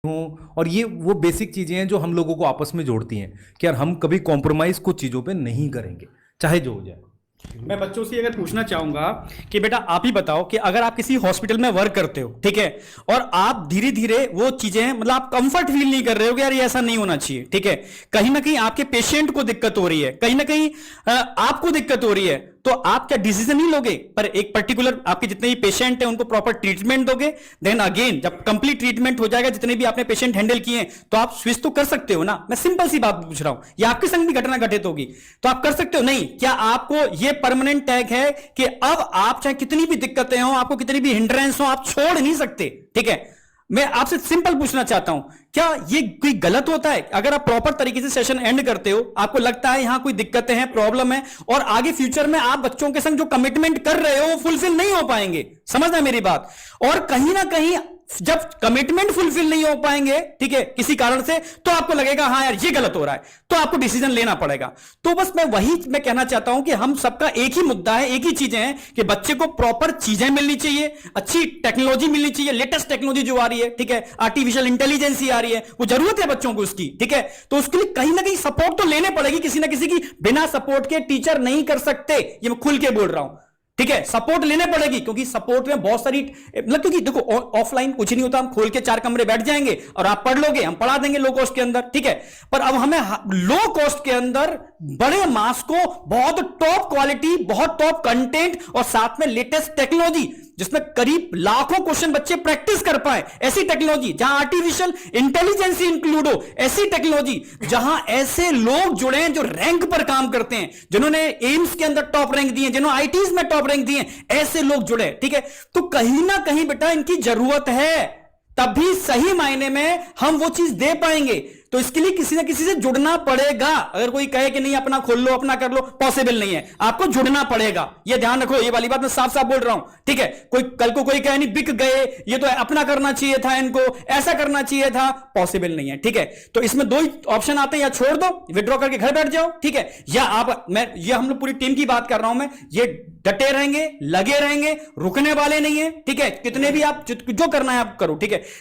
हो। और ये वो बेसिक चीजें हैं जो हम लोगों को आपस में जोड़ती हैं कि यार हम कभी कॉम्प्रोमाइज कुछ चीजों पे नहीं करेंगे, चाहे जो हो जाए। मैं बच्चों से अगर पूछना चाहूंगा कि बेटा आप ही बताओ कि अगर आप किसी हॉस्पिटल में वर्क करते हो, ठीक है, और आप धीरे धीरे वो चीजें मतलब आप कंफर्ट फील नहीं कर रहे हो कि यार ये ऐसा नहीं होना चाहिए, ठीक है, कहीं ना कहीं आपके पेशेंट को दिक्कत हो रही है, कहीं ना कहीं आपको दिक्कत हो रही है, तो आप क्या डिसीजन नहीं लोगे पर एक पर्टिकुलर आपके जितने भी पेशेंट हैं उनको प्रॉपर ट्रीटमेंट दोगे, देन अगेन जब कंप्लीट ट्रीटमेंट हो जाएगा जितने भी आपने पेशेंट हैंडल किए हैं तो आप स्विच तो कर सकते हो ना। मैं सिंपल सी बात पूछ रहा हूं, या आपके संग भी घटना घटित होगी तो आप कर सकते हो नहीं? क्या आपको ये परमानेंट टैग है कि अब आप चाहे कितनी भी दिक्कतें हो, आपको कितनी भी हिंड्रेंस हो, आप छोड़ नहीं सकते? ठीक है, मैं आपसे सिंपल पूछना चाहता हूं, क्या ये कोई गलत होता है? अगर आप प्रॉपर तरीके से सेशन एंड करते हो, आपको लगता है यहां कोई दिक्कतें हैं, प्रॉब्लम है, और आगे फ्यूचर में आप बच्चों के संग जो कमिटमेंट कर रहे हो वो फुलफिल नहीं हो पाएंगे, समझना मेरी बात, और कहीं ना कहीं जब कमिटमेंट फुलफिल नहीं हो पाएंगे, ठीक है, किसी कारण से, तो आपको लगेगा हाँ यार ये गलत हो रहा है, तो आपको डिसीजन लेना पड़ेगा। तो बस मैं कहना चाहता हूं कि हम सबका एक ही मुद्दा है, एक ही चीजें हैं कि बच्चे को प्रॉपर चीजें मिलनी चाहिए, अच्छी टेक्नोलॉजी मिलनी चाहिए, लेटेस्ट टेक्नोलॉजी जो आ रही है, ठीक है, आर्टिफिशियल इंटेलिजेंस आ रही है, वो जरूरत है बच्चों को उसकी, ठीक है, तो उसके लिए कहीं ना कहीं सपोर्ट तो लेने पड़ेगी किसी ना किसी की, बिना सपोर्ट के टीचर नहीं कर सकते, ये मैं खुल के बोल रहा हूं, ठीक है, सपोर्ट लेने पड़ेगी, क्योंकि सपोर्ट में बहुत सारी मतलब, क्योंकि देखो ऑफलाइन कुछ नहीं होता, हम खोल के 4 कमरे बैठ जाएंगे और आप पढ़ लोगे, हम पढ़ा देंगे लो कॉस्ट के अंदर, ठीक है, पर अब हमें लो कॉस्ट के अंदर बड़े मास को बहुत टॉप क्वालिटी, बहुत टॉप कंटेंट और साथ में लेटेस्ट टेक्नोलॉजी जिसमें करीब लाखों क्वेश्चन बच्चे प्रैक्टिस कर पाए, ऐसी टेक्नोलॉजी जहां आर्टिफिशियल इंटेलिजेंस इंक्लूड हो, ऐसी टेक्नोलॉजी जहां ऐसे लोग जुड़े हैं जो रैंक पर काम करते हैं, जिन्होंने एम्स के अंदर टॉप रैंक दिए, जिन्होंने आईटीज में टॉप रैंक दिए, ऐसे लोग जुड़े, ठीक है, तो कहीं ना कहीं बेटा इनकी जरूरत है, तभी सही मायने में हम वो चीज दे पाएंगे। तो इसके लिए किसी ना किसी से जुड़ना पड़ेगा। अगर कोई कहे कि नहीं अपना खोल लो, अपना कर लो, पॉसिबल नहीं है, आपको जुड़ना पड़ेगा, ये ध्यान रखो, ये वाली बात मैं साफ साफ बोल रहा हूं, ठीक है, कोई कल को कोई कहे नहीं बिक गए, ये तो अपना करना चाहिए था, इनको ऐसा करना चाहिए था, पॉसिबल नहीं है, ठीक है, तो इसमें 2 ही ऑप्शन आते हैं, या छोड़ दो, विड्रॉ करके घर बैठ जाओ, ठीक है, या आप, मैं ये हम लोग पूरी टीम की बात कर रहा हूं, मैं ये डटे रहेंगे, लगे रहेंगे, रुकने वाले नहीं है, ठीक है, कितने भी आप जो करना है आप करो, ठीक है,